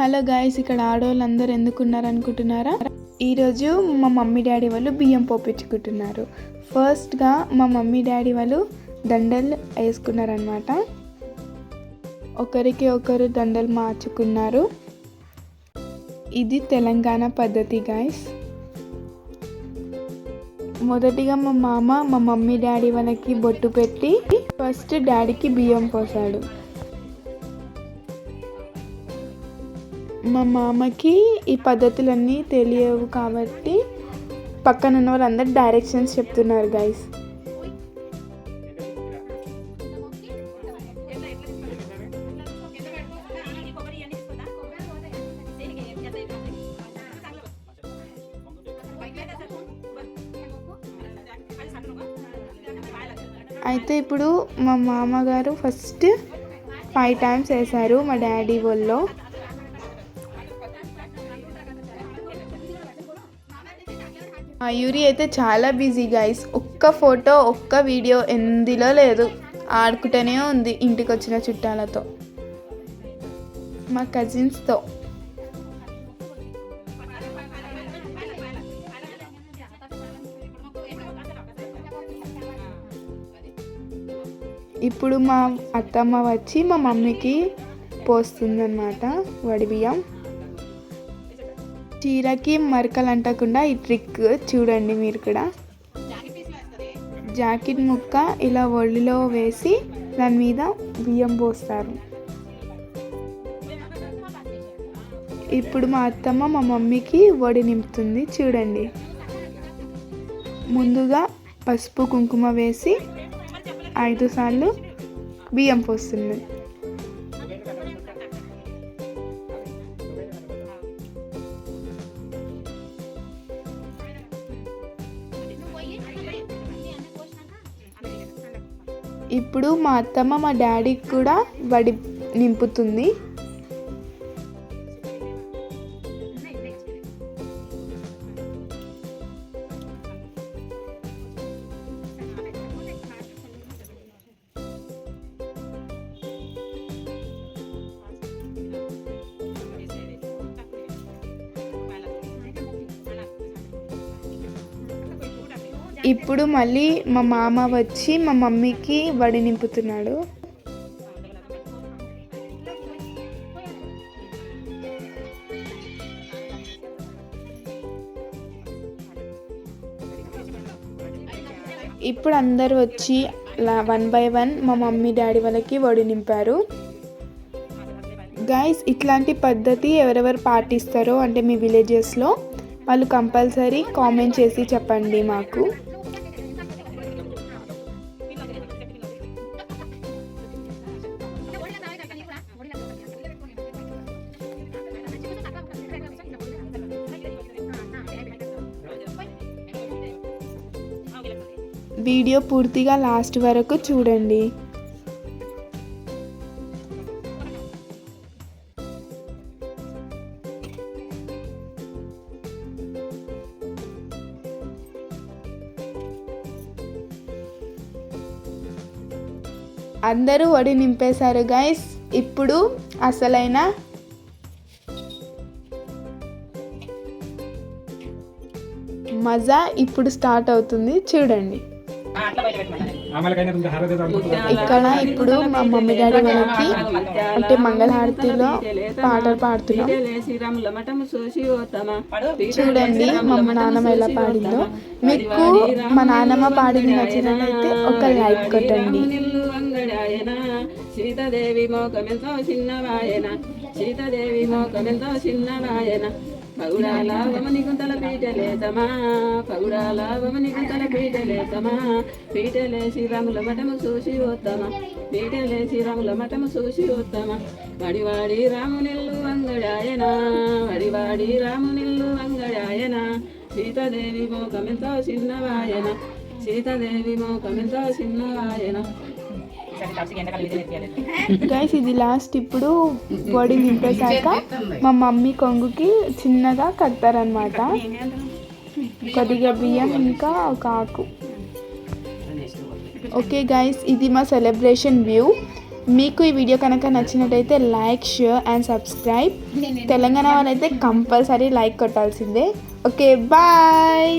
Hello guys, ఇక్కడ ఆడవాళ్ళందరూ ఎందుకున్నారు అనుకుంటున్నారా? ఈరోజు మా మమ్మీ డాడీ వాళ్ళు బియ్యం పోపించుకుంటున్నారు. ఫస్ట్గా మా మమ్మీ డాడీ వాళ్ళు దండలు వేసుకున్నారనమాట. ఒకరికి ఒకరు దండలు మార్చుకున్నారు. ఇది తెలంగాణ పద్ధతి గైస్. మొదటిగా మా మామ మా మమ్మీ డాడీ వాళ్ళకి బొట్టు పెట్టి ఫస్ట్ డాడీకి బియ్యం పోసాడు. మా మామకి ఈ పద్ధతులన్నీ తెలియవు కాబట్టి పక్కన ఉన్న వాళ్ళందరూ డైరెక్షన్స్ చెప్తున్నారు గైస్. అయితే ఇప్పుడు మా మామగారు ఫస్ట్ 5 times వేశారు మా డాడీ వాళ్ళు. యూరి అయితే చాలా బిజీ గైస్. ఒక్క ఫోటో ఒక్క వీడియో ఎందులో లేదు, ఆడుకుంటూనే ఉంది ఇంటికి వచ్చిన చుట్టాలతో, మా కజిన్స్తో. ఇప్పుడు మా అత్తమ్మ వచ్చి మా మమ్మీకి పోస్తుందన్నమాట వడి బియ్యం. చీరకి మరకలు అంటకుండా ఈ ట్రిక్ చూడండి మీరు కూడా. జాకెట్ ముక్క ఇలా ఒళ్ళిలో వేసి దాని మీద బియ్యం పోస్తారు. ఇప్పుడు మా అత్తమ్మ మా మమ్మీకి వడి నింపుతుంది చూడండి. ముందుగా పసుపు కుంకుమ వేసి 5 సార్లు బియ్యం పోస్తుంది. ఇప్పుడు మా అత్తమ్మ మా డాడీకి కూడా వడి నింపుతుంది. ఇప్పుడు మళ్ళీ మా మామ వచ్చి మా మమ్మీకి వడి నింపుతున్నాడు. ఇప్పుడు అందరు వచ్చి 1 by 1 మా మమ్మీ డాడీ వాళ్ళకి వడి నింపారు. గైస్, ఇట్లాంటి పద్ధతి ఎవరెవరు పాటిస్తారో అంటే మీ విలేజెస్లో వాళ్ళు కంపల్సరీ కామెంట్ చేసి చెప్పండి మాకు. వీడియో పూర్తిగా లాస్ట్ వరకు చూడండి. అందరూ వడి నింపేశారు గైస్. ఇప్పుడు అసలైన మజా ఇప్పుడు స్టార్ట్ అవుతుంది చూడండి. ఇక్కడ ఇప్పుడు మా మమ్మీ డాడీ వాళ్ళకి అంటే మంగళహారతిలో పాటలు పాడుతున్నాం చూడండి. మా నాన్నమ్మ ఎలా పాడిందో. మీకు మా నాన్నమ్మ పాడింది నచ్చినట్లయితే ఒక లైక్ కొట్టండి. సీతాదేవి మోకమెంతో చిన్నవాయన, సీతాదేవి మోకమెంతో చిన్నవాయన, పగుడాల వమని గుంతల పీటలేతమా, పగుడాల వమని గుంతల పీటలేతమా, పీటలేసి రాముల మఠము చూసి వద్దమా, పీటలేసి రాముల మఠము చూసి వద్దమా, వడివాడి రామునిల్లు అంగడాయన, వడివాడి రామునిల్లు అంగడాయన, సీతాదేవి మోకమెంతో చిన్నవాయన, సీతాదేవి మోకమెంతో చిన్నవాయన. గైస్, ఇది లాస్ట్. ఇప్పుడు వడి నింపేశాక మా మమ్మీ కొంగుకి చిన్నగా కడతారనమాట. కొద్దిగా బియ్యం ఇంకా ఒక ఆకు. ఓకే గైస్, ఇది మా సెలబ్రేషన్ వ్యూ. మీకు ఈ వీడియో కనుక నచ్చినట్టయితే like, share and subscribe. Telangana వాళ్ళైతే కంపల్సరీ లైక్ కొట్టాల్సిందే. Okay, bye.